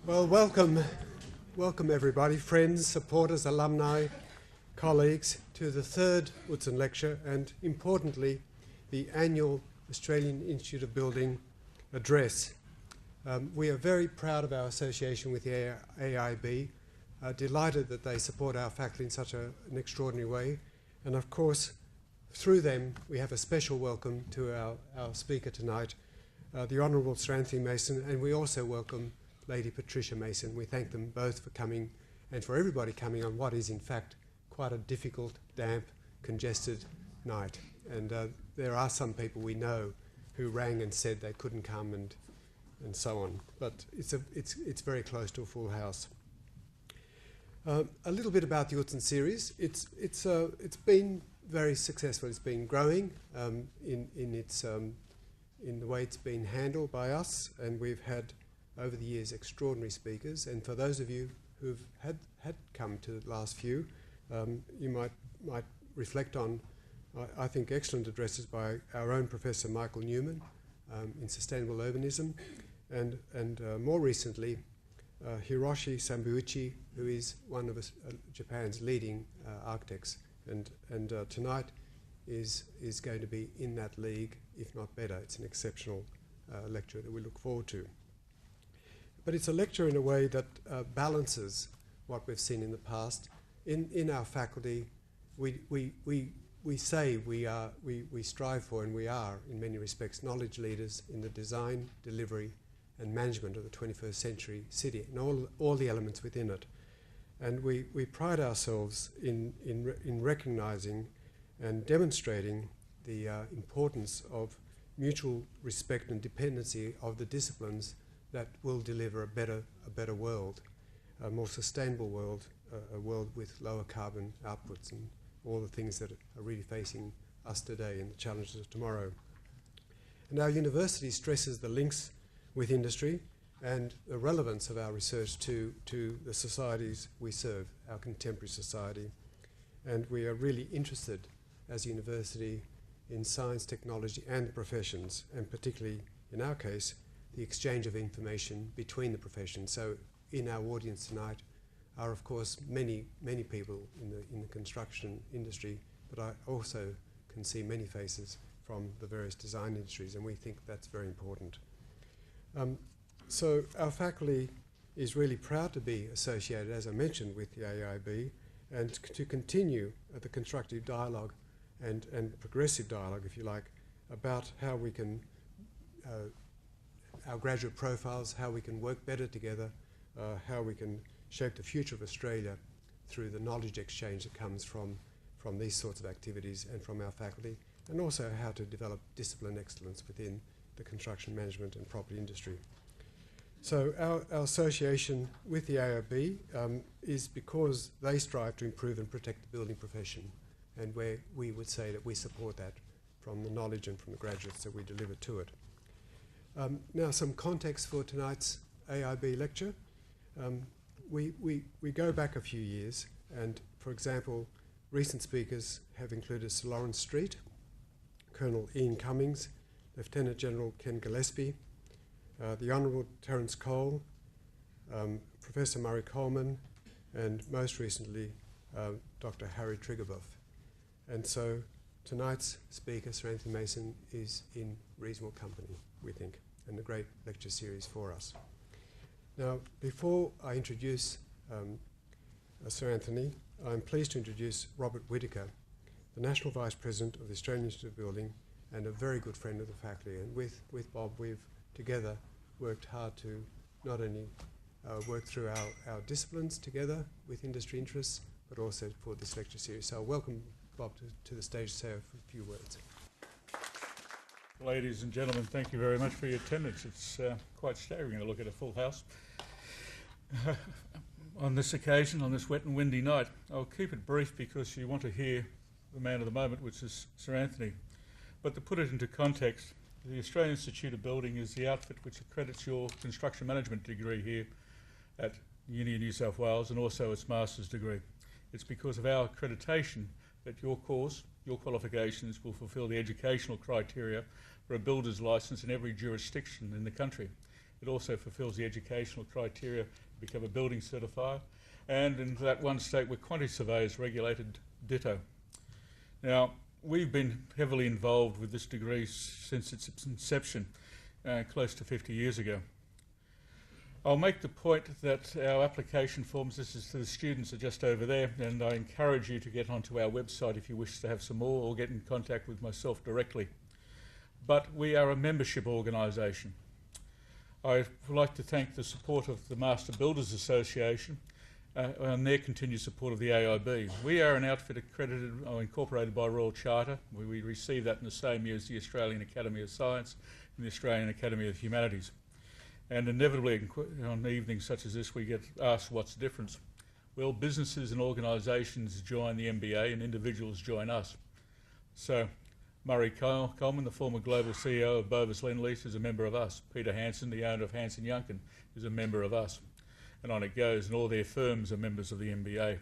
Well, welcome everybody, friends, supporters, alumni, colleagues, to the third Utzon lecture and, importantly, the annual Australian Institute of Building address. We are very proud of our association with the AIB, delighted that they support our faculty in such an extraordinary way, and of course, through them, we have a special welcome to our speaker tonight, the Honourable Sir Anthony Mason, and we also welcome Lady Patricia Mason. We thank them both for coming and for everybody coming on what is in fact quite a difficult, damp, congested night. And there are some people we know who rang and said they couldn't come and so on. But it's very close to a full house. A little bit about the Utzon series. It's been very successful. It's been growing in the way it's been handled by us, and we've had over the years extraordinary speakers. And for those of you who've had come to the last few, you might reflect on, I think, excellent addresses by our own Professor Michael Newman in sustainable urbanism, and more recently Hiroshi Sambuichi, who is one of Japan's leading architects, and tonight is going to be in that league, if not better. It's an exceptional lecture that we look forward to. But it's a lecture in a way that balances what we've seen in the past. In our faculty, we say we strive for, and we are in many respects, knowledge leaders in the design, delivery and management of the 21st century city and all the elements within it. And we pride ourselves in recognising and demonstrating the importance of mutual respect and dependency of the disciplines that will deliver a better world, a more sustainable world, a world with lower carbon outputs and all the things that are really facing us today and the challenges of tomorrow. And our university stresses the links with industry and the relevance of our research to the societies we serve, our contemporary society. And we are really interested as a university in science, technology and the professions, and particularly in our case, the exchange of information between the professions. So in our audience tonight are of course many people in the construction industry, but I also can see many faces from the various design industries, and we think that's very important. So our faculty is really proud to be associated, as I mentioned, with the AIB, and to continue the constructive dialogue and progressive dialogue, if you like, about how we can our graduate profiles, how we can work better together, how we can shape the future of Australia through the knowledge exchange that comes from these sorts of activities and from our faculty, and also how to develop discipline excellence within the construction management and property industry. So our association with the AIB is because they strive to improve and protect the building profession, and where we would say that we support that from the knowledge and from the graduates that we deliver to it. Now, some context for tonight's AIB lecture. We go back a few years, and for example, recent speakers have included Sir Lawrence Street, Colonel Ian Cummings, Lieutenant General Ken Gillespie, the Honourable Terence Cole, Professor Murray Coleman, and most recently Dr. Harry Triggerbuff. And so tonight's speaker, Sir Anthony Mason, is in reasonable company, we think, and a great lecture series for us. Now, before I introduce Sir Anthony, I'm pleased to introduce Robert Whittaker, the National Vice President of the Australian Institute of Building and a very good friend of the faculty. And with Bob, we've together worked hard to not only work through our disciplines together with industry interests, but also for this lecture series. So I'll welcome Bob to the stage to say a few words. Ladies and gentlemen, thank you very much for your attendance. It's quite staggering to look at a full house on this occasion, on this wet and windy night. I'll keep it brief because you want to hear the man of the moment, which is Sir Anthony. But to put it into context, the Australian Institute of Building is the outfit which accredits your construction management degree here at Uni of New South Wales, and also its master's degree. It's because of our accreditation that your course, your qualifications will fulfil the educational criteria for a builder's licence in every jurisdiction in the country. It also fulfills the educational criteria to become a building certifier. And in that one state where quantity surveyors regulated ditto. Now, we've been heavily involved with this degree since its inception, close to 50 years ago. I'll make the point that our application forms, this is to the students, are just over there, and I encourage you to get onto our website if you wish to have some more or get in contact with myself directly. But we are a membership organisation. I'd like to thank the support of the Master Builders Association and their continued support of the AIB. We are an outfit accredited or incorporated by Royal Charter. We received that in the same year as the Australian Academy of Science and the Australian Academy of Humanities. And inevitably on evenings such as this we get asked what's the difference. Well, businesses and organisations join the MBA and individuals join us. So Murray Coleman, the former global CEO of Bovis Lendlease, is a member of us. Peter Hansen, the owner of Hansen Yuncken, is a member of us. And on it goes, and all their firms are members of the MBA.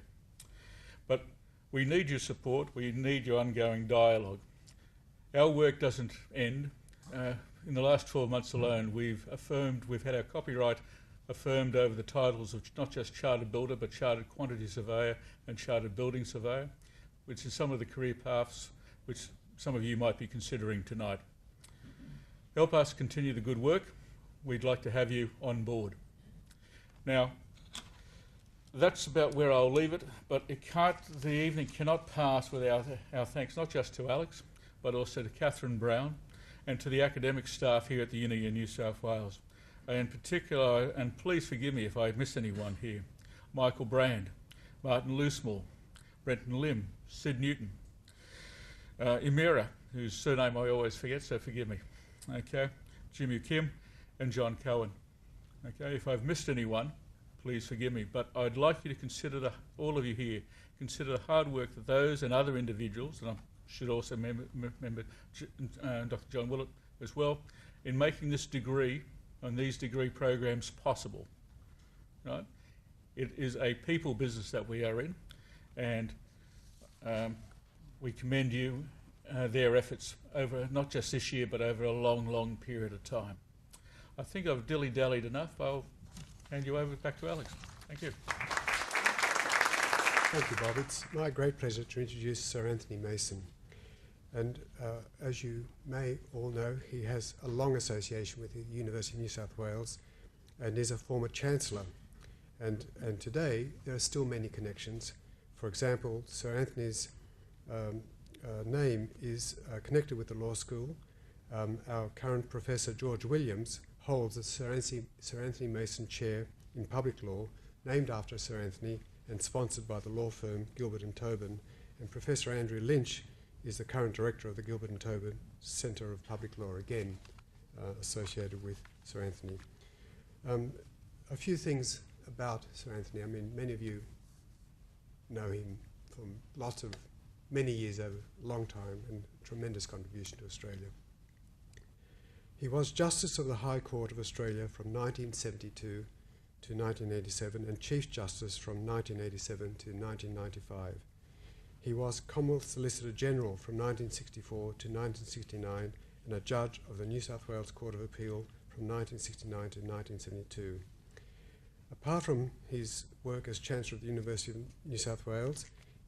But we need your support, we need your ongoing dialogue. Our work doesn't end. In the last 12 months alone, we've had our copyright affirmed over the titles of not just Chartered Builder, but Chartered Quantity Surveyor and Chartered Building Surveyor, which is some of the career paths which some of you might be considering tonight. Help us continue the good work. We'd like to have you on board. Now, that's about where I'll leave it, but the evening cannot pass without our thanks not just to Alex, but also to Catherine Brown and to the academic staff here at the Uni in New South Wales. In particular, and please forgive me if I miss anyone here, Michael Brand, Martin Loosemore, Brenton Lim, Sid Newton, Emira, whose surname I always forget, so forgive me, okay, Jimmy Kim and John Cohen. Okay, if I've missed anyone, please forgive me, but I'd like you to consider, all of you here, consider the hard work that those and other individuals, and I should also remember Dr. John Willett as well, in making this degree and these degree programs possible. Right? It is a people business that we are in, and we commend you their efforts over not just this year, but over a long, long period of time. I think I've dilly-dallied enough. I'll hand you over back to Alex. Thank you. Thank you, Bob. It's my great pleasure to introduce Sir Anthony Mason. And as you may all know, he has a long association with the University of New South Wales and is a former Chancellor. And today, there are still many connections. For example, Sir Anthony's name is connected with the law school. Our current Professor George Williams holds the Sir Anthony Mason Chair in Public Law, named after Sir Anthony and sponsored by the law firm Gilbert and Tobin. And Professor Andrew Lynch is the current director of the Gilbert and Tobin Centre of Public Law, again associated with Sir Anthony. A few things about Sir Anthony. I mean, many of you know him from many years over a long time, and tremendous contribution to Australia. He was Justice of the High Court of Australia from 1972 to 1987 and Chief Justice from 1987 to 1995. He was Commonwealth Solicitor General from 1964 to 1969 and a Judge of the New South Wales Court of Appeal from 1969 to 1972. Apart from his work as Chancellor of the University of New South Wales,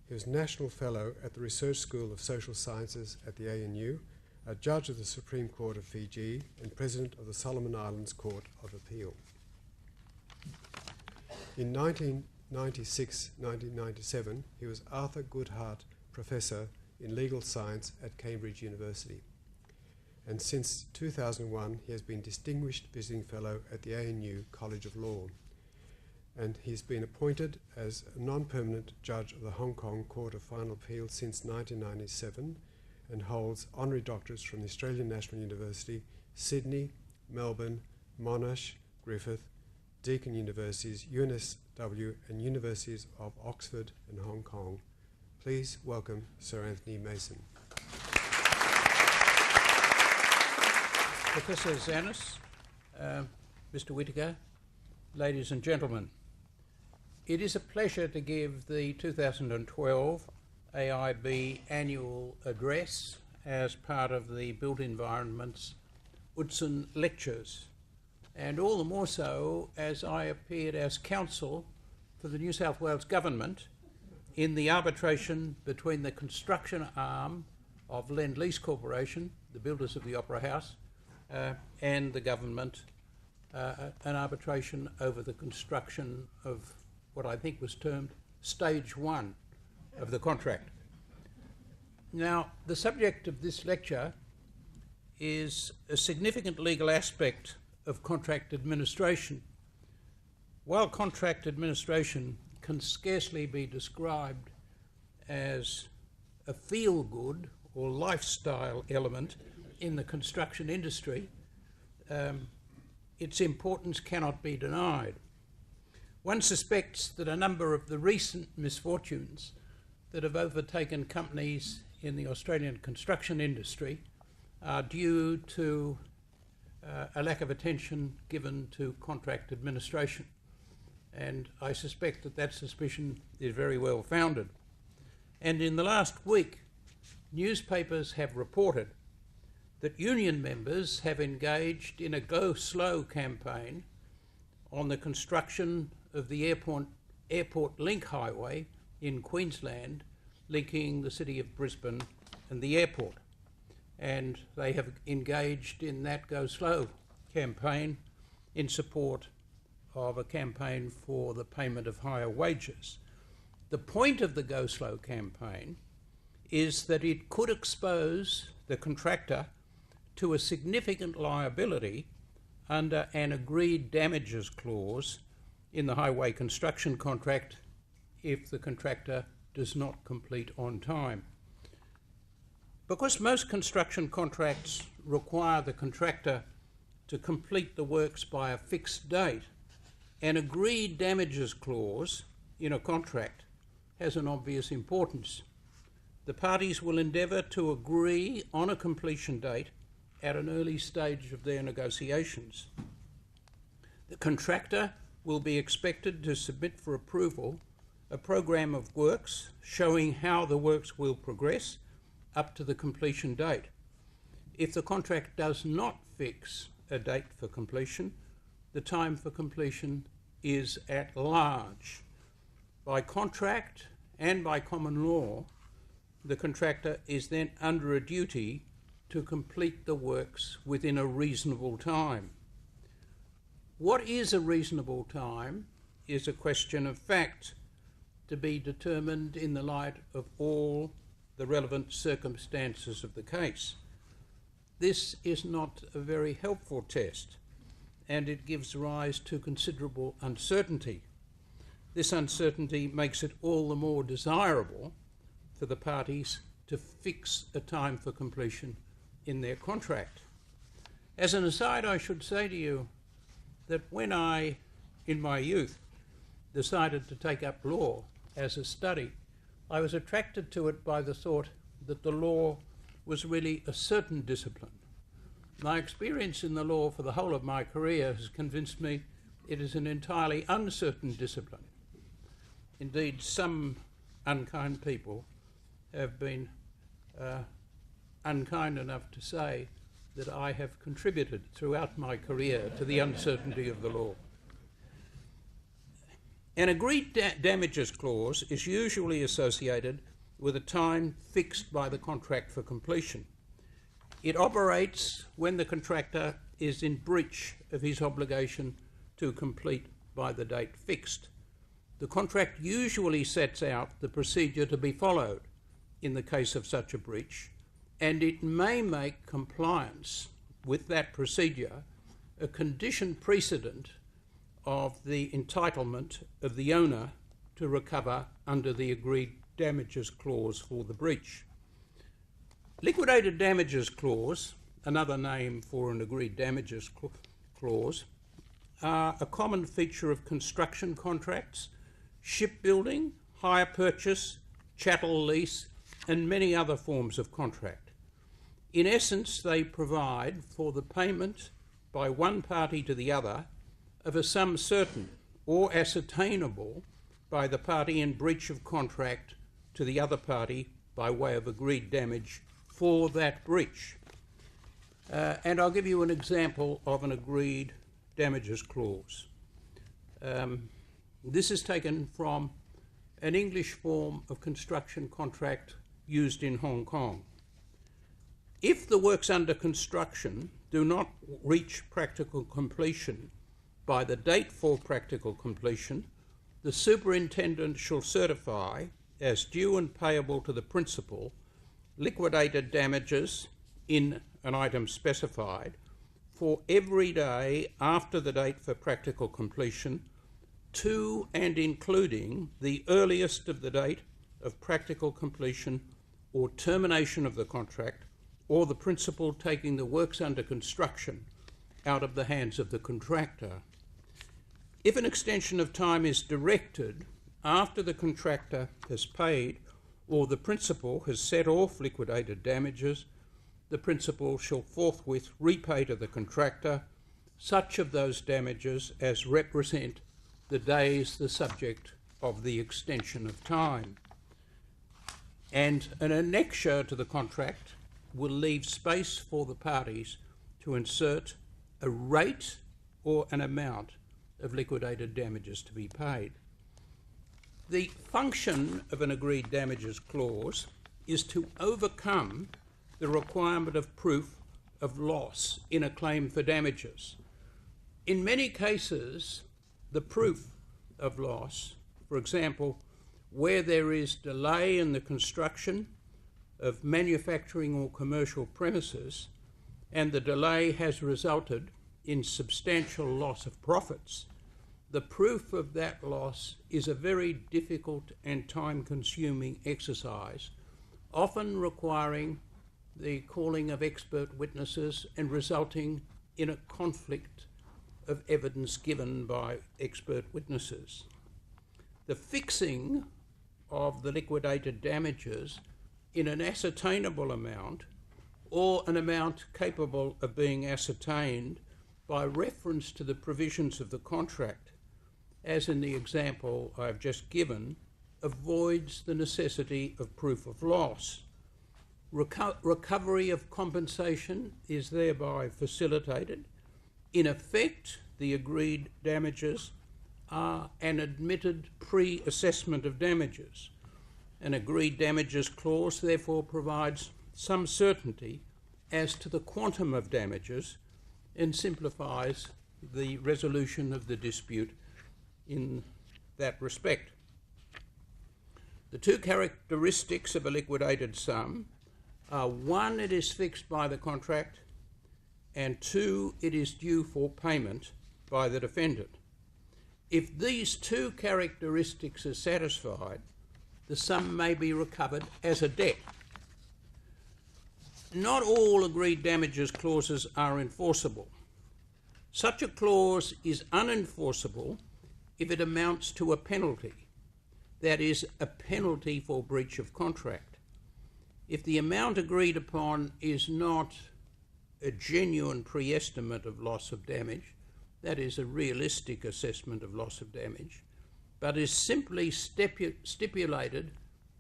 he was National Fellow at the Research School of Social Sciences at the ANU, a Judge of the Supreme Court of Fiji, and President of the Solomon Islands Court of Appeal. In 1996-1997, he was Arthur Goodhart Professor in Legal Science at Cambridge University. And since 2001, he has been Distinguished Visiting Fellow at the ANU College of Law. And he's been appointed as a non-permanent Judge of the Hong Kong Court of Final Appeal since 1997 and holds honorary doctorates from the Australian National University, Sydney, Melbourne, Monash, Griffith, Deakin Universities, UNSW and Universities of Oxford and Hong Kong. Please welcome Sir Anthony Mason. Professor Zanis, Mr. Whittaker, ladies and gentlemen, it is a pleasure to give the 2012 AIB annual address as part of the Built Environment's Utzon Lectures. and all the more so as I appeared as counsel for the New South Wales Government in the arbitration between the construction arm of Lend-Lease Corporation, the builders of the Opera House, and the government, an arbitration over the construction of what I think was termed Stage 1 of the contract. Now, the subject of this lecture is a significant legal aspect of contract administration. While contract administration can scarcely be described as a feel-good or lifestyle element in the construction industry, its importance cannot be denied. One suspects that a number of the recent misfortunes that have overtaken companies in the Australian construction industry are due to a lack of attention given to contract administration. And I suspect that that suspicion is very well founded. And in the last week, newspapers have reported that union members have engaged in a Go Slow campaign on the construction of the Airport Link Highway in Queensland, linking the city of Brisbane and the airport. And they have engaged in that Go Slow campaign in support of a campaign for the payment of higher wages. The point of the Go Slow campaign is that it could expose the contractor to a significant liability under an agreed damages clause in the highway construction contract if the contractor does not complete on time. Because most construction contracts require the contractor to complete the works by a fixed date, an agreed damages clause in a contract has an obvious importance. The parties will endeavour to agree on a completion date at an early stage of their negotiations. The contractor will be expected to submit for approval a program of works showing how the works will progress up to the completion date. If the contract does not fix a date for completion, the time for completion is at large. By contract and by common law, the contractor is then under a duty to complete the works within a reasonable time. What is a reasonable time is a question of fact to be determined in the light of all the relevant circumstances of the case. This is not a very helpful test, and it gives rise to considerable uncertainty. This uncertainty makes it all the more desirable for the parties to fix a time for completion in their contract. As an aside, I should say to you that when I, in my youth, decided to take up law as a study, I was attracted to it by the thought that the law was really a certain discipline. My experience in the law for the whole of my career has convinced me it is an entirely uncertain discipline. Indeed, some unkind people have been unkind enough to say that I have contributed throughout my career to the uncertainty of the law. An agreed damages clause is usually associated with a time fixed by the contract for completion. It operates when the contractor is in breach of his obligation to complete by the date fixed. The contract usually sets out the procedure to be followed in the case of such a breach, and it may make compliance with that procedure a condition precedent of the entitlement of the owner to recover under the agreed damages clause for the breach. Liquidated damages clause, another name for an agreed damages clause, are a common feature of construction contracts, shipbuilding, hire purchase, chattel lease, and many other forms of contract. In essence, they provide for the payment by one party to the other of a sum certain or ascertainable by the party in breach of contract to the other party by way of agreed damage for that breach. And I'll give you an example of an agreed damages clause. This is taken from an English form of construction contract used in Hong Kong. If the works under construction do not reach practical completion by the date for practical completion, the superintendent shall certify as due and payable to the principal liquidated damages in an item specified for every day after the date for practical completion to and including the earliest of the date of practical completion or termination of the contract, or the principal taking the works under construction out of the hands of the contractor. If an extension of time is directed after the contractor has paid or the principal has set off liquidated damages, the principal shall forthwith repay to the contractor such of those damages as represent the days the subject of the extension of time. And an annexure to the contract will leave space for the parties to insert a rate or an amount of liquidated damages to be paid. The function of an agreed damages clause is to overcome the requirement of proof of loss in a claim for damages. In many cases, the proof of loss, for example, where there is delay in the construction of manufacturing or commercial premises and the delay has resulted in substantial loss of profits, the proof of that loss is a very difficult and time-consuming exercise, often requiring the calling of expert witnesses and resulting in a conflict of evidence given by expert witnesses. The fixing of the liquidated damages in an ascertainable amount or an amount capable of being ascertained by reference to the provisions of the contract, as in the example I've just given, avoids the necessity of proof of loss. Recovery of compensation is thereby facilitated. In effect, the agreed damages are an admitted pre-assessment of damages. An agreed damages clause therefore provides some certainty as to the quantum of damages and simplifies the resolution of the dispute in that respect. The two characteristics of a liquidated sum are: one, it is fixed by the contract, and two, it is due for payment by the defendant. If these two characteristics are satisfied, the sum may be recovered as a debt. Not all agreed damages clauses are enforceable. Such a clause is unenforceable if it amounts to a penalty, that is, a penalty for breach of contract. If the amount agreed upon is not a genuine pre-estimate of loss of damage, that is, a realistic assessment of loss of damage, but is simply stipulated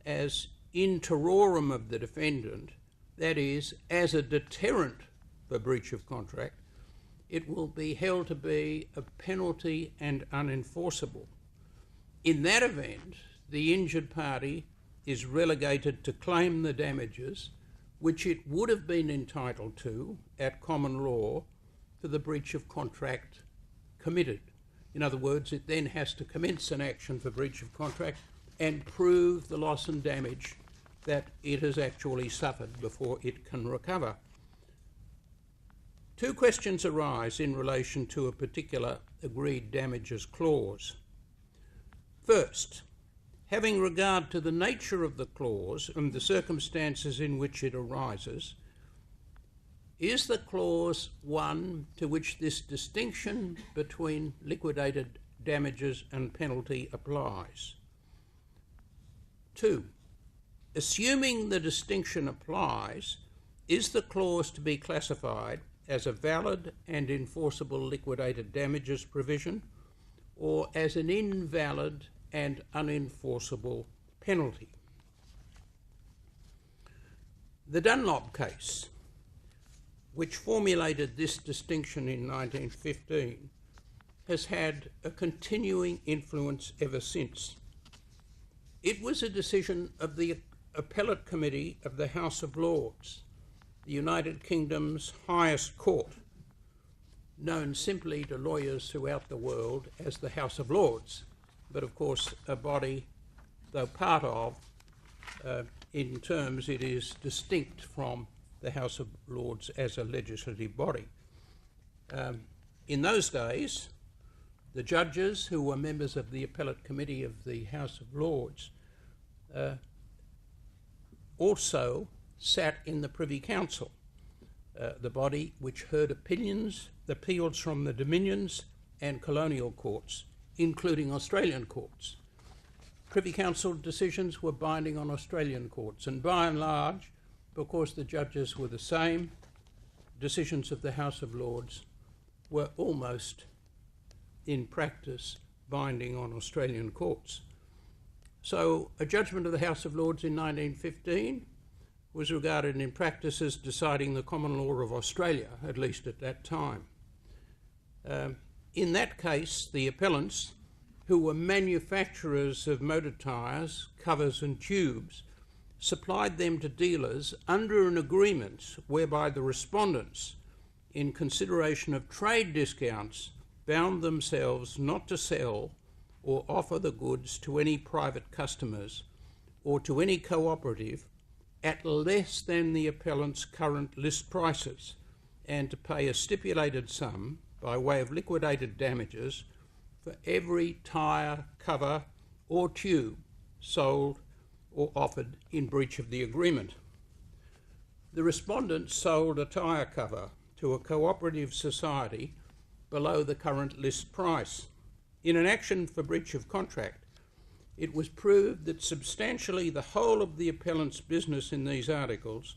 as in terrorem of the defendant, that is, as a deterrent for breach of contract, it will be held to be a penalty and unenforceable. In that event, the injured party is relegated to claim the damages which it would have been entitled to at common law for the breach of contract committed. In other words, it then has to commence an action for breach of contract and prove the loss and damage that it has actually suffered before it can recover. Two questions arise in relation to a particular agreed damages clause. First, having regard to the nature of the clause and the circumstances in which it arises, is the clause one to which this distinction between liquidated damages and penalty applies? Two, assuming the distinction applies, is the clause to be classified as a valid and enforceable liquidated damages provision or as an invalid and unenforceable penalty? The Dunlop case, which formulated this distinction in 1915, has had a continuing influence ever since. It was a decision of the Appellate Committee of the House of Lords, the United Kingdom's highest court, known simply to lawyers throughout the world as the House of Lords, but of course a body, though part of, in terms it is distinct from the House of Lords as a legislative body. In those days, the judges who were members of the Appellate Committee of the House of Lords also sat in the Privy Council, the body which heard appeals from the Dominions and colonial courts, including Australian courts. Privy Council decisions were binding on Australian courts, and by and large, because the judges were the same, decisions of the House of Lords were almost, in practice, binding on Australian courts. So a judgment of the House of Lords in 1915 was regarded in practice as deciding the common law of Australia, at least at that time. In that case, the appellants, who were manufacturers of motor tyres, covers and tubes, supplied them to dealers under an agreement whereby the respondents, in consideration of trade discounts, bound themselves not to sell or offer the goods to any private customers or to any cooperative at less than the appellant's current list prices, and to pay a stipulated sum by way of liquidated damages for every tyre, cover or tube sold or offered in breach of the agreement. The respondent sold a tyre cover to a cooperative society below the current list price. In an action for breach of contract, it was proved that substantially the whole of the appellant's business in these articles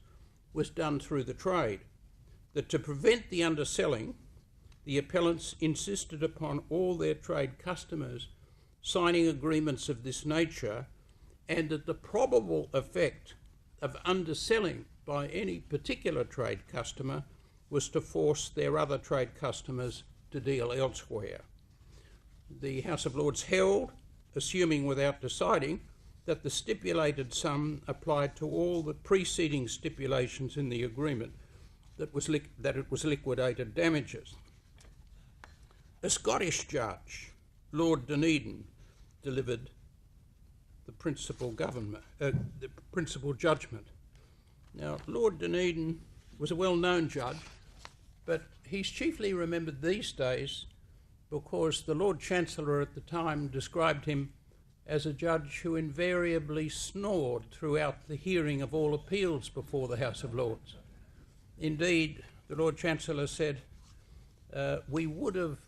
was done through the trade, that to prevent the underselling, the appellants insisted upon all their trade customers signing agreements of this nature, and that the probable effect of underselling by any particular trade customer was to force their other trade customers to deal elsewhere. The House of Lords held, assuming without deciding, that the stipulated sum applied to all the preceding stipulations in the agreement, that it was liquidated damages. A Scottish judge, Lord Dunedin, delivered the principal judgment. Now, Lord Dunedin was a well-known judge, but he's chiefly remembered these days because the Lord Chancellor at the time described him as a judge who invariably snored throughout the hearing of all appeals before the House of Lords. Indeed, the Lord Chancellor said, we would have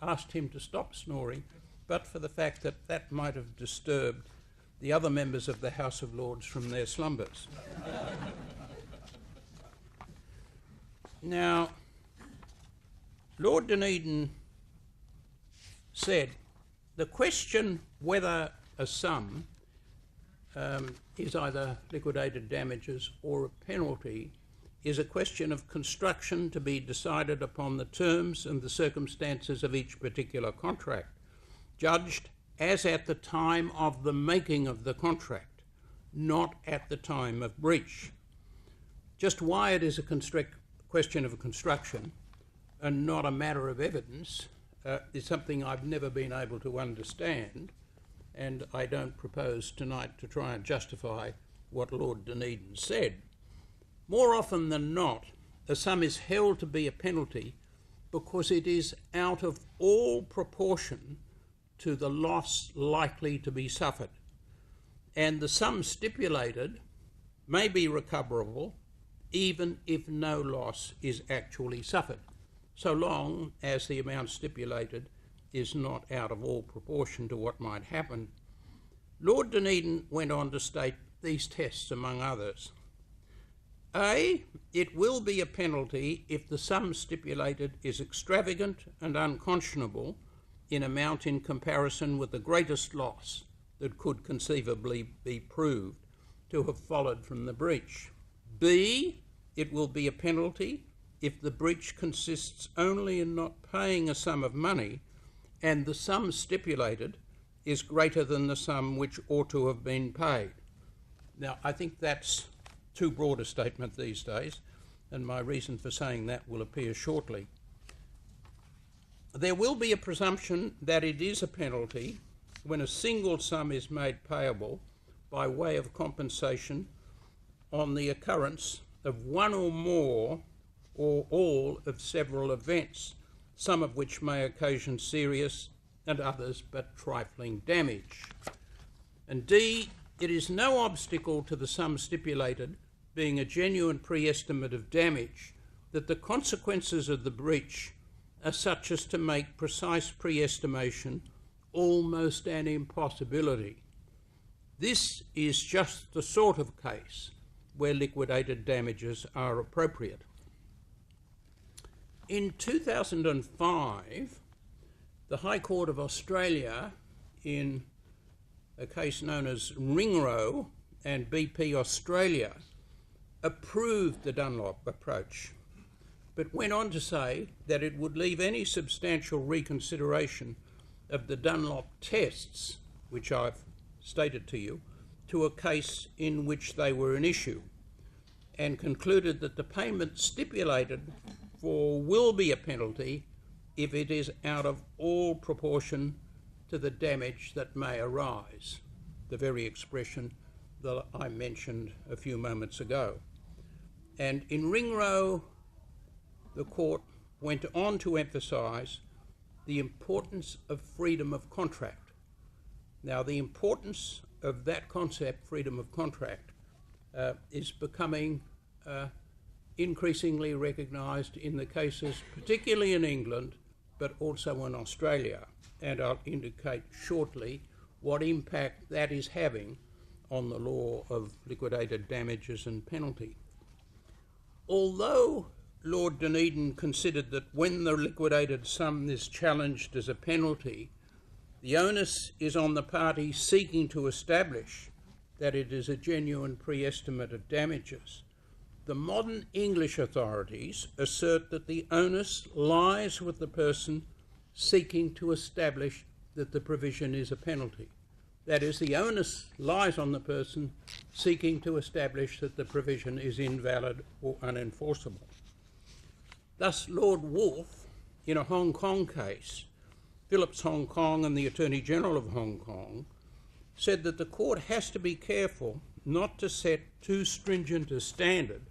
asked him to stop snoring, but for the fact that that might have disturbed the other members of the House of Lords from their slumbers. Now, Lord Dunedin said, the question whether a sum is either liquidated damages or a penalty is a question of construction to be decided upon the terms and the circumstances of each particular contract, judged as at the time of the making of the contract, not at the time of breach. Just why it is a question of construction and not a matter of evidence is something I've never been able to understand, and I don't propose tonight to try and justify what Lord Dunedin said. More often than not, a sum is held to be a penalty because it is out of all proportion to the loss likely to be suffered, and the sum stipulated may be recoverable even if no loss is actually suffered, so long as the amount stipulated is not out of all proportion to what might happen. Lord Dunedin went on to state these tests, among others. A, it will be a penalty if the sum stipulated is extravagant and unconscionable in amount in comparison with the greatest loss that could conceivably be proved to have followed from the breach. B, it will be a penalty if the breach consists only in not paying a sum of money and the sum stipulated is greater than the sum which ought to have been paid. Now, I think that's too broad a statement these days, and my reason for saying that will appear shortly. There will be a presumption that it is a penalty when a single sum is made payable by way of compensation on the occurrence of one or more or all of several events, some of which may occasion serious and others but trifling damage. And D, it is no obstacle to the sum stipulated being a genuine pre-estimate of damage that the consequences of the breach are such as to make precise pre-estimation almost an impossibility. This is just the sort of case where liquidated damages are appropriate. In 2005, the High Court of Australia, in a case known as Ringrow and BP Australia, approved the Dunlop approach, but went on to say that it would leave any substantial reconsideration of the Dunlop tests, which I've stated to you, to a case in which they were an issue, and concluded that the payment stipulated for will be a penalty if it is out of all proportion to the damage that may arise, the very expression that I mentioned a few moments ago. And in Ringrow, the court went on to emphasise the importance of freedom of contract. Now, the importance of that concept, freedom of contract, is becoming increasingly recognised in the cases, particularly in England, but also in Australia. And I'll indicate shortly what impact that is having on the law of liquidated damages and penalty. Although Lord Dunedin considered that when the liquidated sum is challenged as a penalty, the onus is on the party seeking to establish that it is a genuine pre-estimate of damages, the modern English authorities assert that the onus lies with the person seeking to establish that the provision is a penalty. That is, the onus lies on the person seeking to establish that the provision is invalid or unenforceable. Thus, Lord Wolfe, in a Hong Kong case, Phillips Hong Kong and the Attorney General of Hong Kong, said that the court has to be careful not to set too stringent a standard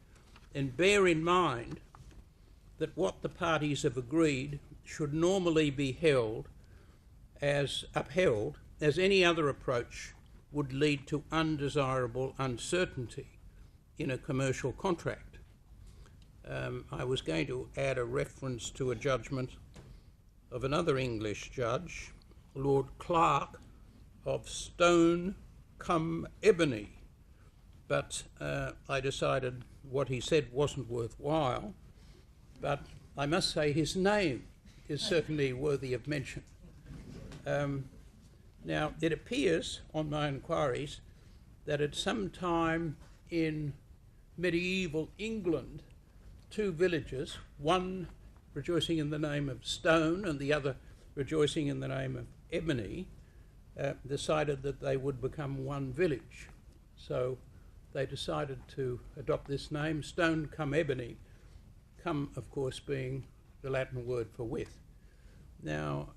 and bear in mind that what the parties have agreed should normally be upheld as any other approach would lead to undesirable uncertainty in a commercial contract. I was going to add a reference to a judgment of another English judge, Lord Clarke of Stone cum Ebony, but I decided what he said wasn't worthwhile, but I must say his name is certainly worthy of mention. Now, it appears on my inquiries that at some time in medieval England, two villages, one rejoicing in the name of Stone and the other rejoicing in the name of Ebony, decided that they would become one village. So they decided to adopt this name, Stone cum Ebony, cum, of course, being the Latin word for with. Now,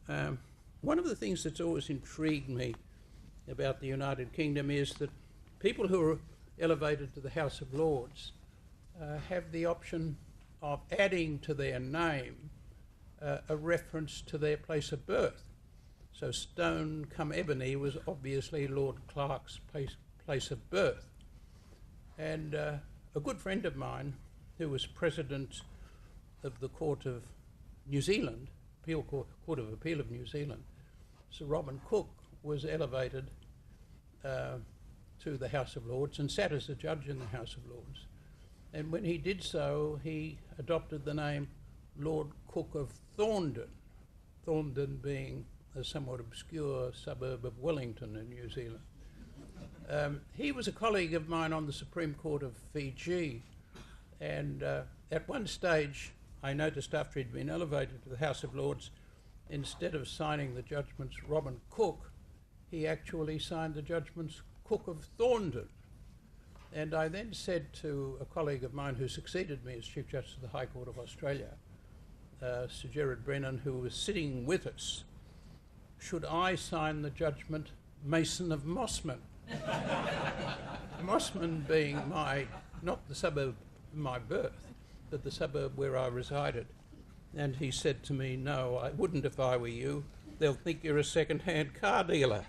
one of the things that's always intrigued me about the United Kingdom is that people who are elevated to the House of Lords have the option of adding to their name a reference to their place of birth. So Stone cum Ebony was obviously Lord Clarke's place of birth. And a good friend of mine, who was president of the Court of New Zealand, Court of Appeal of New Zealand, Sir Robin Cook, was elevated to the House of Lords and sat as a judge in the House of Lords. And when he did so, he adopted the name Lord Cook of Thorndon, Thorndon being a somewhat obscure suburb of Wellington in New Zealand. He was a colleague of mine on the Supreme Court of Fiji, and at one stage I noticed after he'd been elevated to the House of Lords, instead of signing the judgments Robin Cook, he actually signed the judgments Cook of Thorndon. And I then said to a colleague of mine who succeeded me as Chief Justice of the High Court of Australia, Sir Gerard Brennan, who was sitting with us, should I sign the judgment Mason of Mossman? Mossman being not the suburb of my birth, but the suburb where I resided. And he said to me, no, I wouldn't if I were you. They'll think you're a second-hand car dealer.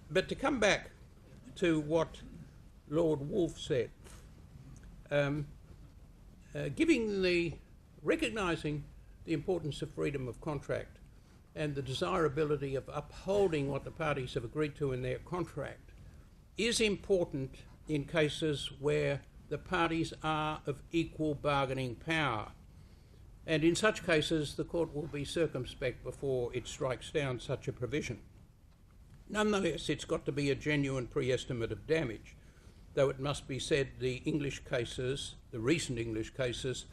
But to come back to what Lord Wolfe said, recognising the importance of freedom of contract and the desirability of upholding what the parties have agreed to in their contract is important in cases where the parties are of equal bargaining power. And in such cases, the court will be circumspect before it strikes down such a provision. Nonetheless, it's got to be a genuine pre-estimate of damage, though it must be said the English cases, the recent English cases,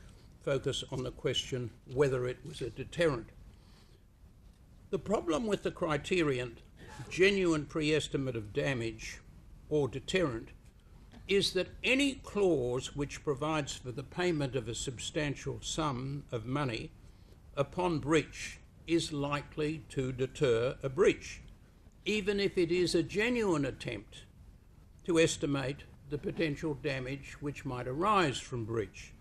focus on the question whether it was a deterrent. The problem with the criterion genuine pre-estimate of damage or deterrent is that any clause which provides for the payment of a substantial sum of money upon breach is likely to deter a breach, even if it is a genuine attempt to estimate the potential damage which might arise from breach.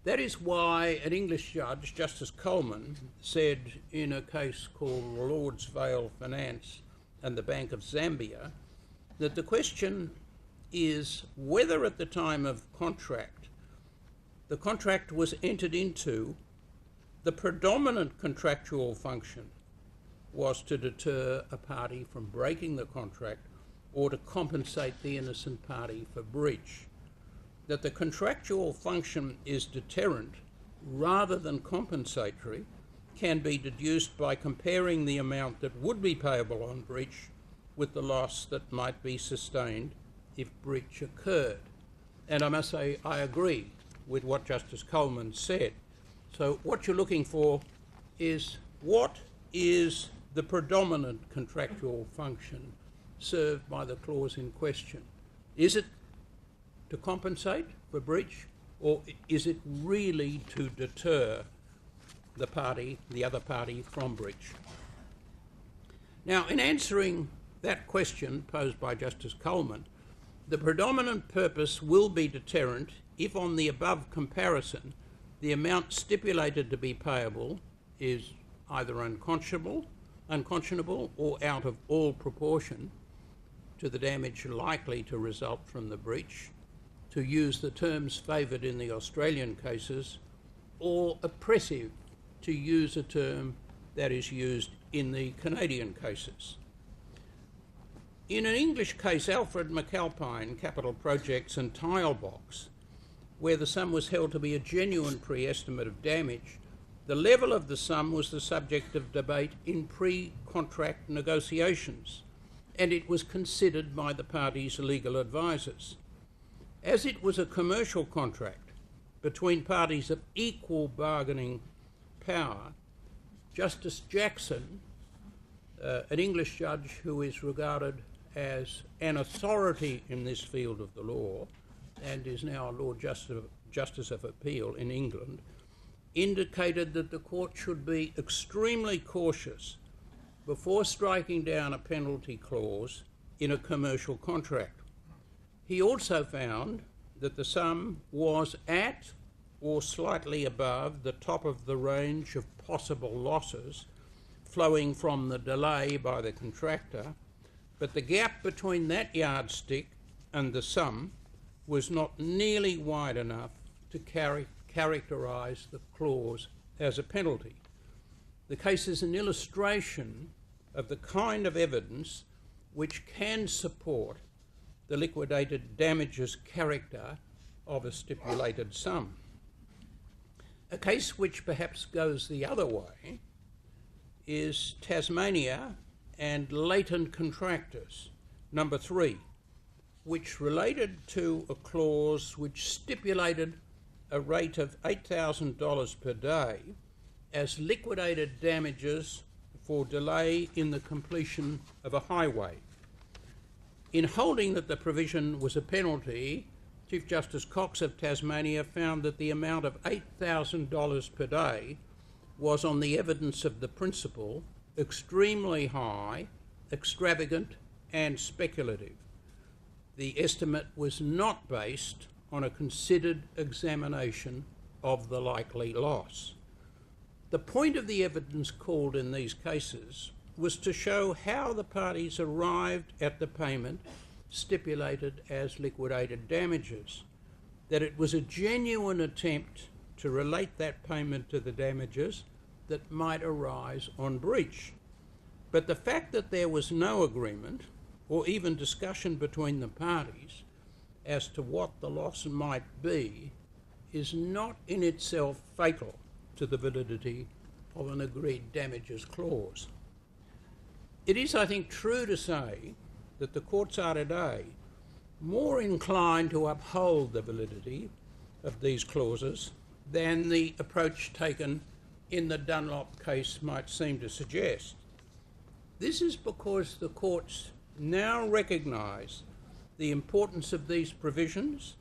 That is why an English judge, Justice Coleman, said in a case called Lord's Vale Finance and the Bank of Zambia that the question is whether at the time of contract, the contract was entered into, the predominant contractual function was to deter a party from breaking the contract or to compensate the innocent party for breach. That the contractual function is deterrent rather than compensatory can be deduced by comparing the amount that would be payable on breach with the loss that might be sustained if breach occurred. And I must say I agree with what Justice Coleman said. So what you're looking for is what is the predominant contractual function served by the clause in question? Is it to compensate for breach, or is it really to deter the other party from breach? Now, in answering that question posed by Justice Coleman, the predominant purpose will be deterrent if on the above comparison the amount stipulated to be payable is either unconscionable or out of all proportion to the damage likely to result from the breach, to use the terms favoured in the Australian cases, or oppressive, to use a term that is used in the Canadian cases. In an English case, Alfred McAlpine, Capital Projects and Tilebox, where the sum was held to be a genuine pre-estimate of damage, the level of the sum was the subject of debate in pre-contract negotiations, and it was considered by the parties' legal advisors. As it was a commercial contract between parties of equal bargaining power, Justice Jackson, an English judge who is regarded as an authority in this field of the law and is now a Lord Justice of Appeal in England, indicated that the court should be extremely cautious before striking down a penalty clause in a commercial contract. He also found that the sum was at or slightly above the top of the range of possible losses flowing from the delay by the contractor, but the gap between that yardstick and the sum was not nearly wide enough to characterise the clause as a penalty. The case is an illustration of the kind of evidence which can support the liquidated damages character of a stipulated sum. A case which perhaps goes the other way is Tasmania and Latent Contractors, number 3, which related to a clause which stipulated a rate of $8,000 per day as liquidated damages for delay in the completion of a highway. In holding that the provision was a penalty, Chief Justice Cox of Tasmania found that the amount of $8,000 per day was, on the evidence of the principle, extremely high, extravagant and speculative. The estimate was not based on a considered examination of the likely loss. The point of the evidence called in these cases was to show how the parties arrived at the payment stipulated as liquidated damages, that it was a genuine attempt to relate that payment to the damages that might arise on breach. But the fact that there was no agreement or even discussion between the parties as to what the loss might be is not in itself fatal to the validity of an agreed damages clause. It is, I think, true to say that the courts are today more inclined to uphold the validity of these clauses than the approach taken in the Dunlop case might seem to suggest. This is because the courts now recognise the importance of these provisions,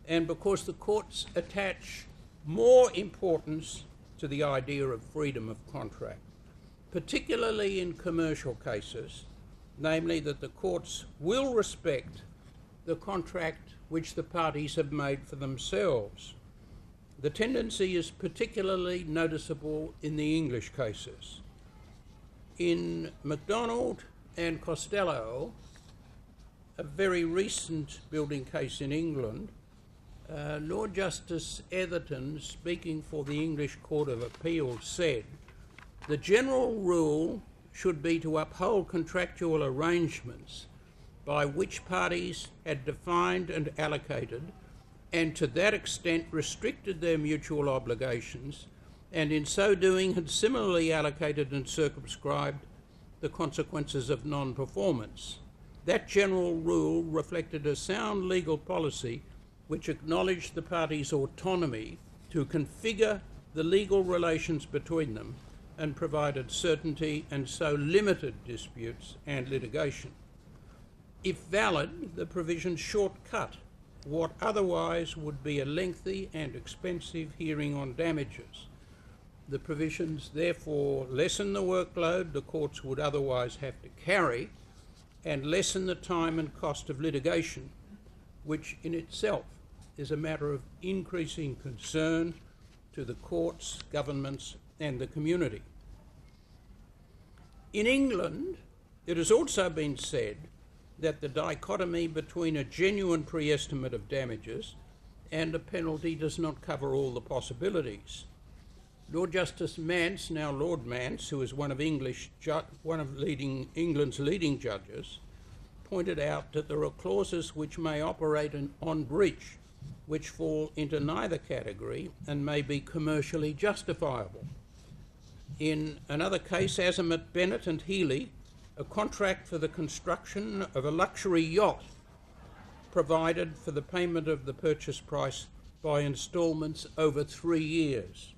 and because the courts attach more importance to the idea of freedom of contract, particularly in commercial cases, namely that the courts will respect the contract which the parties have made for themselves. The tendency is particularly noticeable in the English cases. In MacDonald and Costello, a very recent building case in England, Lord Justice Etherton, speaking for the English Court of Appeal, said, "The general rule should be to uphold contractual arrangements by which parties had defined and allocated, and to that extent restricted their mutual obligations, and in so doing had similarly allocated and circumscribed the consequences of non-performance. That general rule reflected a sound legal policy which acknowledged the parties' autonomy to configure the legal relations between them and provided certainty and so limited disputes and litigation. If valid, the provisions shortcut what otherwise would be a lengthy and expensive hearing on damages. The provisions therefore lessen the workload the courts would otherwise have to carry and lessen the time and cost of litigation, which in itself is a matter of increasing concern to the courts, governments and the community. In England, it has also been said that the dichotomy between a genuine pre-estimate of damages and a penalty does not cover all the possibilities. Lord Justice Mance, now Lord Mance, who is one of England's leading judges, pointed out that there are clauses which may operate on breach, which fall into neither category and may be commercially justifiable. In another case, Azimuth, Bennett and Healy, a contract for the construction of a luxury yacht provided for the payment of the purchase price by instalments over 3 years.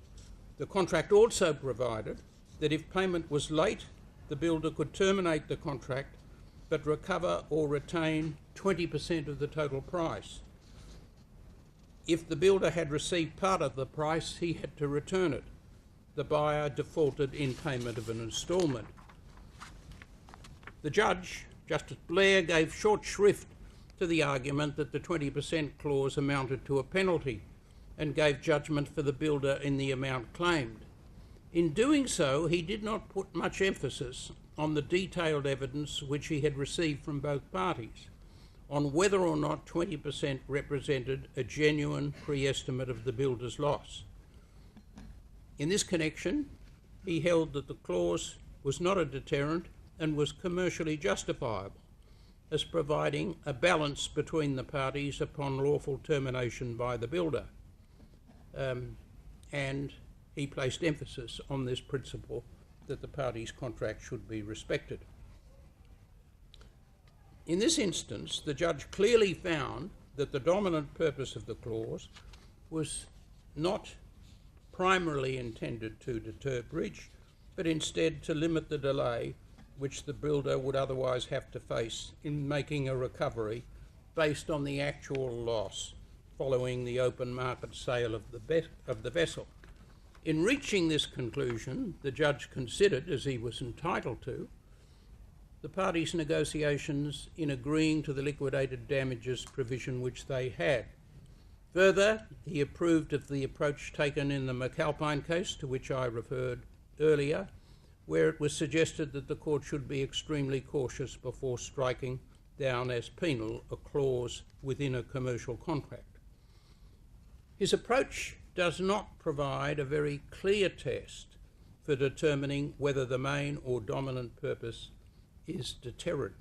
The contract also provided that if payment was late, the builder could terminate the contract but recover or retain 20% of the total price. If the builder had received part of the price, he had to return it. The buyer defaulted in payment of an instalment. The judge, Justice Blair, gave short shrift to the argument that the 20% clause amounted to a penalty and gave judgment for the builder in the amount claimed. In doing so, he did not put much emphasis on the detailed evidence which he had received from both parties on whether or not 20% represented a genuine pre-estimate of the builder's loss. In this connection, he held that the clause was not a deterrent and was commercially justifiable, as providing a balance between the parties upon lawful termination by the builder. And he placed emphasis on this principle that the parties' contract should be respected. In this instance, the judge clearly found that the dominant purpose of the clause was not primarily intended to deter breach, but instead to limit the delay which the builder would otherwise have to face in making a recovery based on the actual loss following the open market sale of the vessel. In reaching this conclusion, the judge considered, as he was entitled to, the parties' negotiations in agreeing to the liquidated damages provision which they had. Further, he approved of the approach taken in the McAlpine case, to which I referred earlier, where it was suggested that the court should be extremely cautious before striking down as penal a clause within a commercial contract. His approach does not provide a very clear test for determining whether the main or dominant purpose is deterrent.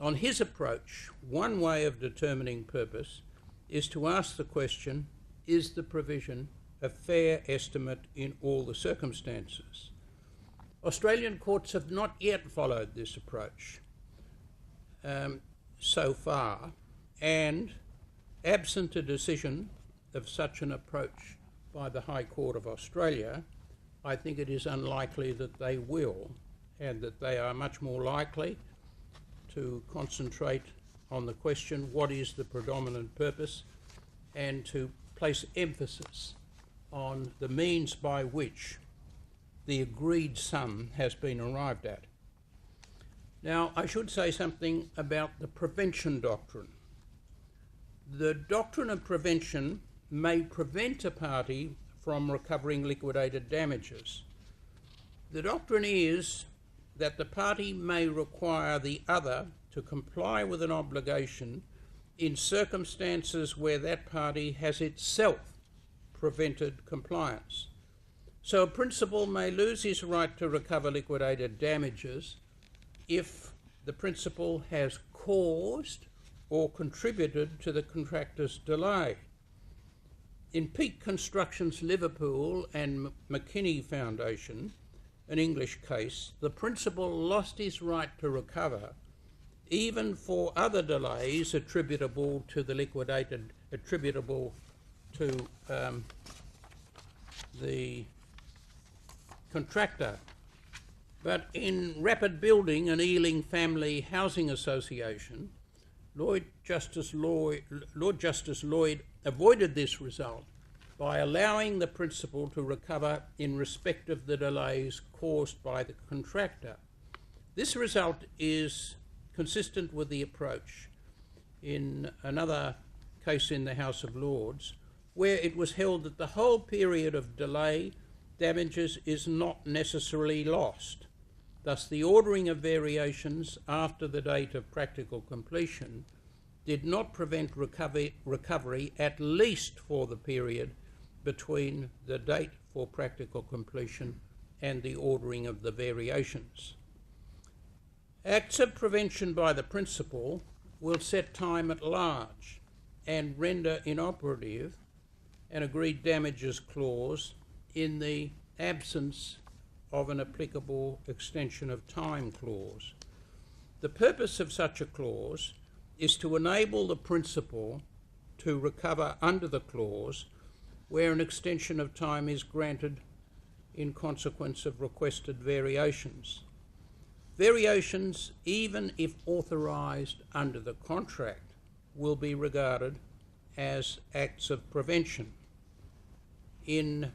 On his approach, one way of determining purpose is to ask the question, is the provision a fair estimate in all the circumstances? Australian courts have not yet followed this approach so far, and absent a decision of such an approach by the High Court of Australia, I think it is unlikely that they will, and that they are much more likely to concentrate on the question, what is the predominant purpose, and to place emphasis on the means by which the agreed sum has been arrived at. Now, I should say something about the prevention doctrine. The doctrine of prevention may prevent a party from recovering liquidated damages. The doctrine is that the party may require the other to comply with an obligation in circumstances where that party has itself prevented compliance. So a principal may lose his right to recover liquidated damages if the principal has caused or contributed to the contractor's delay. In Peak Constructions Liverpool and McKinney Foundation, an English case, the principal lost his right to recover even for other delays attributable to the the contractor. But in Rapid Building and Ealing Family Housing Association, Lord Justice Lloyd avoided this result by allowing the principal to recover in respect of the delays caused by the contractor. This result is consistent with the approach in another case in the House of Lords, where it was held that the whole period of delay damages is not necessarily lost. Thus, the ordering of variations after the date of practical completion did not prevent recovery, at least for the period between the date for practical completion and the ordering of the variations. Acts of prevention by the principal will set time at large and render inoperative an agreed damages clause in the absence of an applicable extension of time clause. The purpose of such a clause is to enable the principal to recover under the clause where an extension of time is granted in consequence of requested variations. Variations, even if authorised under the contract, will be regarded as acts of prevention. In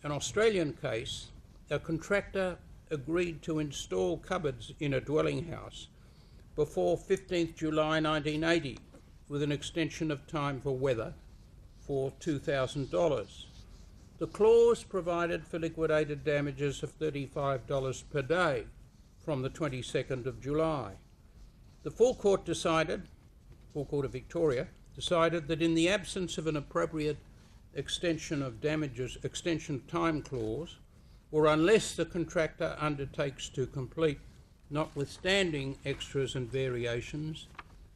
an Australian case, a contractor agreed to install cupboards in a dwelling house before 15th July 1980 with an extension of time for weather for $2,000. The clause provided for liquidated damages of $35 per day from the 22nd of July. The full court of Victoria decided that in the absence of an appropriate extension time clause, or unless the contractor undertakes to complete notwithstanding extras and variations,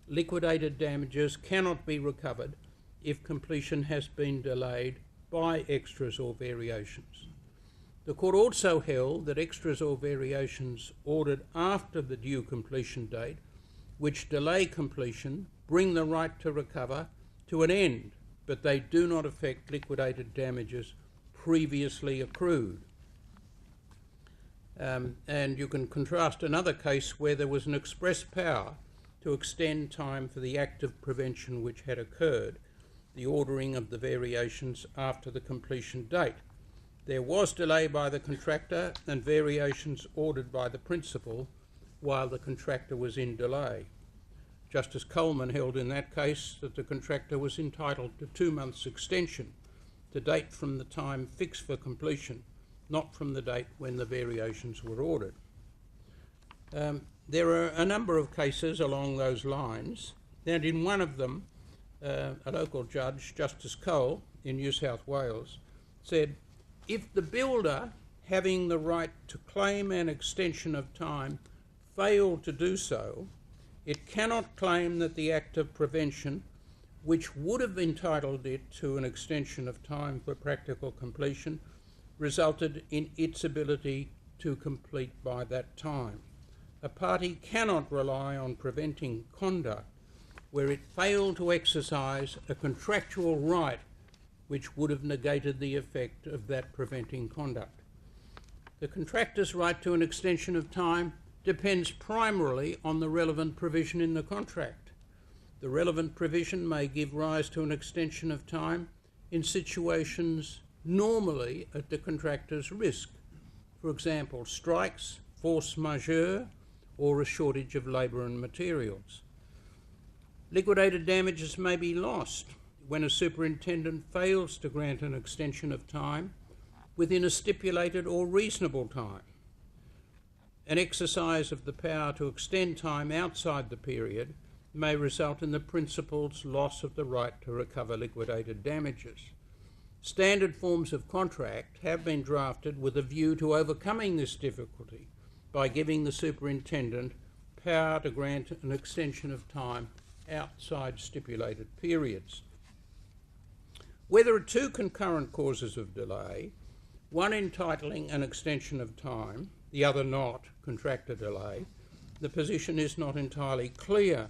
liquidated damages cannot be recovered if completion has been delayed by extras or variations. The court also held that extras or variations ordered after the due completion date, which delay completion, bring the right to recover to an end but they do not affect liquidated damages previously accrued. And you can contrast another case where there was an express power to extend time for the act of prevention which had occurred, the ordering of the variations after the completion date. There was delay by the contractor and variations ordered by the principal while the contractor was in delay. Justice Coleman held in that case that the contractor was entitled to 2 months extension to date from the time fixed for completion, not from the date when the variations were ordered. There are a number of cases along those lines, and in one of them, a local judge, Justice Cole in New South Wales, said, if the builder having the right to claim an extension of time failed to do so, it cannot claim that the act of prevention, which would have entitled it to an extension of time for practical completion, resulted in its ability to complete by that time. A party cannot rely on preventing conduct where it failed to exercise a contractual right which would have negated the effect of that preventing conduct. The contractor's right to an extension of time depends primarily on the relevant provision in the contract. The relevant provision may give rise to an extension of time in situations normally at the contractor's risk. For example, strikes, force majeure, or a shortage of labour and materials. Liquidated damages may be lost when a superintendent fails to grant an extension of time within a stipulated or reasonable time. An exercise of the power to extend time outside the period may result in the principal's loss of the right to recover liquidated damages. Standard forms of contract have been drafted with a view to overcoming this difficulty by giving the superintendent power to grant an extension of time outside stipulated periods. Where there are two concurrent causes of delay, one entitling an extension of time, the other not, contractor delay, the position is not entirely clear.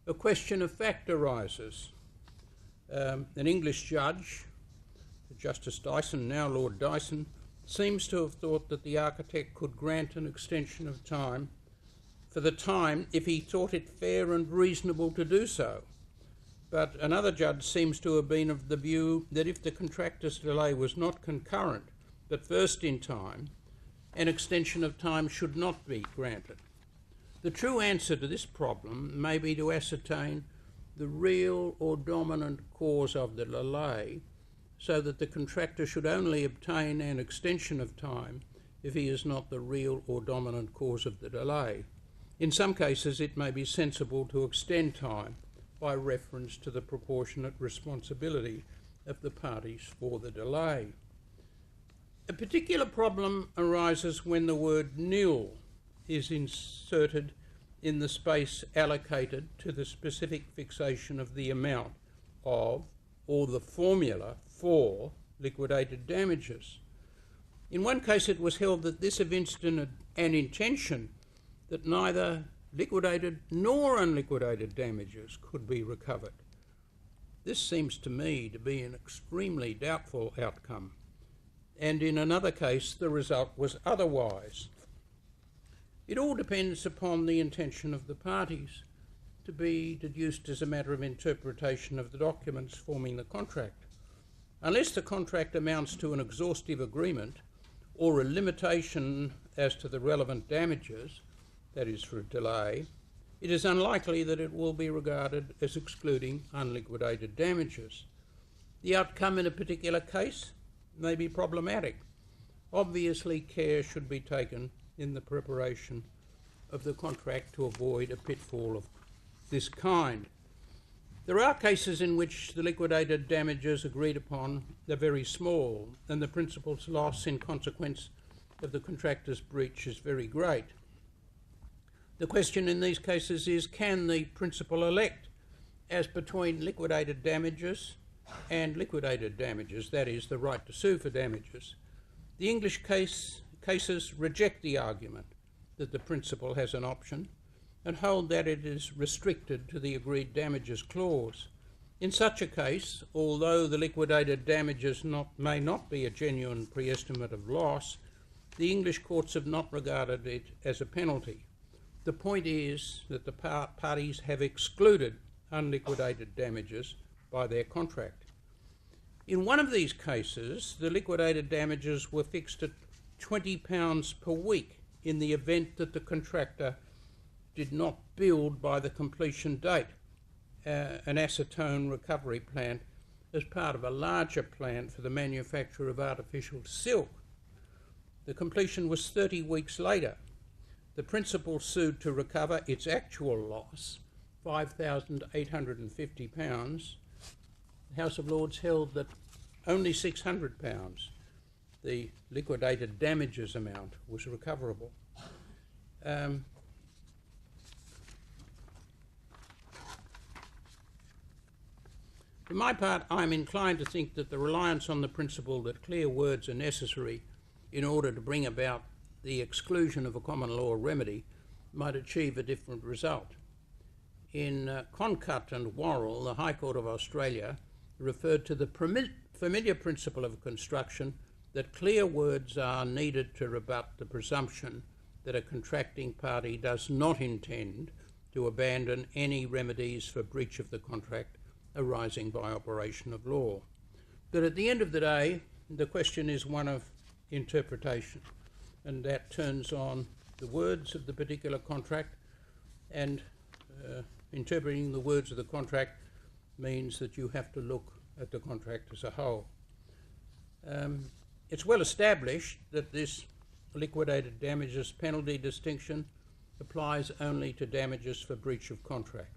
A question of fact arises. An English judge, Justice Dyson, now Lord Dyson, seems to have thought that the architect could grant an extension of time for the time if he thought it fair and reasonable to do so. But another judge seems to have been of the view that if the contractor's delay was not concurrent, but first in time, an extension of time should not be granted. The true answer to this problem may be to ascertain the real or dominant cause of the delay, so that the contractor should only obtain an extension of time if he is not the real or dominant cause of the delay. In some cases, it may be sensible to extend time by reference to the proportionate responsibility of the parties for the delay. A particular problem arises when the word nil is inserted in the space allocated to the specific fixation of the amount of, or the formula for, liquidated damages. In one case it was held that this evinced an intention that neither liquidated nor unliquidated damages could be recovered. This seems to me to be an extremely doubtful outcome, and in another case the result was otherwise. It all depends upon the intention of the parties, to be deduced as a matter of interpretation of the documents forming the contract. Unless the contract amounts to an exhaustive agreement or a limitation as to the relevant damages, that is for a delay, it is unlikely that it will be regarded as excluding unliquidated damages. The outcome in a particular case may be problematic. Obviously, care should be taken in the preparation of the contract to avoid a pitfall of this kind. There are cases in which the liquidated damages agreed upon are very small and the principal's loss in consequence of the contractor's breach is very great. The question in these cases is, can the principal elect as between liquidated damages and liquidated damages, that is, the right to sue for damages? The English cases reject the argument that the principal has an option and hold that it is restricted to the agreed damages clause. In such a case, although the liquidated damages may not be a genuine pre-estimate of loss, the English courts have not regarded it as a penalty. The point is that the parties have excluded unliquidated damages by their contract. In one of these cases, the liquidated damages were fixed at £20 per week in the event that the contractor did not build by the completion date an acetone recovery plant as part of a larger plant for the manufacture of artificial silk. The completion was 30 weeks later. The principal sued to recover its actual loss, £5,850. The House of Lords held that only £600, the liquidated damages amount, was recoverable. For my part, I am inclined to think that the reliance on the principle that clear words are necessary in order to bring about the exclusion of a common law remedy might achieve a different result. In Concut and Worrall, the High Court of Australia referred to the familiar principle of construction that clear words are needed to rebut the presumption that a contracting party does not intend to abandon any remedies for breach of the contract arising by operation of law. But at the end of the day, the question is one of interpretation, and that turns on the words of the particular contract, and interpreting the words of the contract means that you have to look at the contract as a whole. It's well established that this liquidated damages penalty distinction applies only to damages for breach of contract.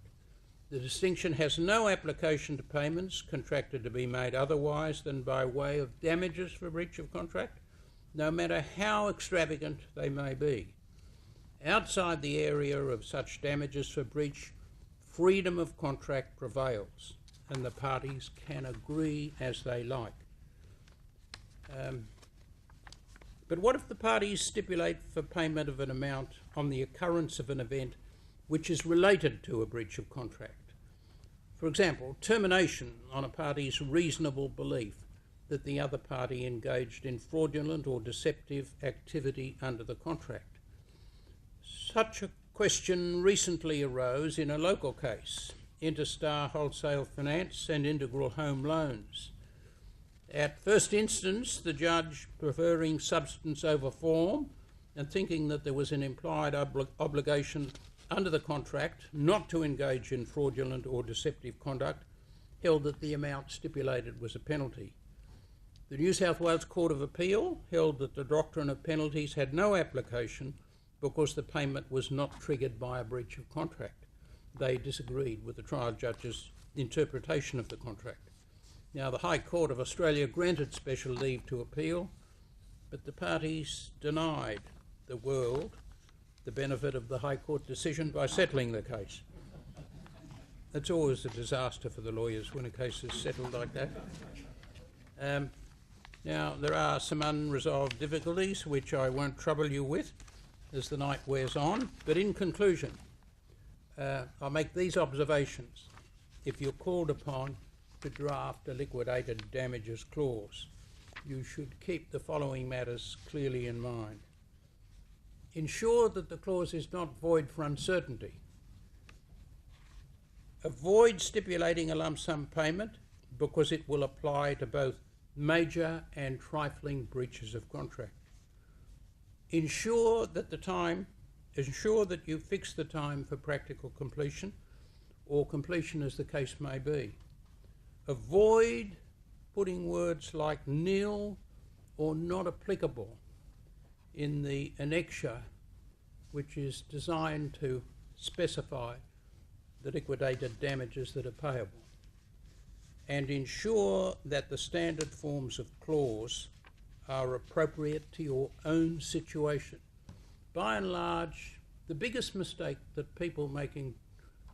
The distinction has no application to payments contracted to be made otherwise than by way of damages for breach of contract, no matter how extravagant they may be. Outside the area of such damages for breach, freedom of contract prevails, and the parties can agree as they like. But what if the parties stipulate for payment of an amount on the occurrence of an event which is related to a breach of contract? For example, termination on a party's reasonable belief that the other party engaged in fraudulent or deceptive activity under the contract. Such a question recently arose in a local case, Interstar Wholesale Finance and Integral Home Loans. At first instance, the judge, preferring substance over form and thinking that there was an implied obligation under the contract not to engage in fraudulent or deceptive conduct, held that the amount stipulated was a penalty. The New South Wales Court of Appeal held that the doctrine of penalties had no application because the payment was not triggered by a breach of contract. They disagreed with the trial judge's interpretation of the contract. Now, the High Court of Australia granted special leave to appeal, but the parties denied the world the benefit of the High Court decision by settling the case. It's always a disaster for the lawyers when a case is settled like that. Now, there are some unresolved difficulties which I won't trouble you with as the night wears on, but in conclusion, I'll make these observations. If you're called upon to draft a liquidated damages clause, you should keep the following matters clearly in mind. Ensure that the clause is not void for uncertainty. Avoid stipulating a lump sum payment because it will apply to both major and trifling breaches of contract. Ensure that you fix the time for practical completion or completion as the case may be. Avoid putting words like nil or not applicable in the annexure, which is designed to specify the liquidated damages that are payable. And ensure that the standard forms of clause are appropriate to your own situation. By and large, the biggest mistake that people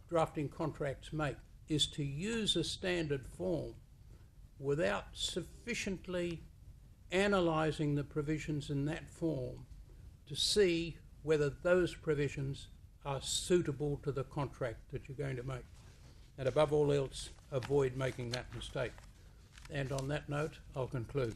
drafting contracts make is to use a standard form without sufficiently analysing the provisions in that form to see whether those provisions are suitable to the contract that you're going to make. And above all else, avoid making that mistake. And on that note, I'll conclude.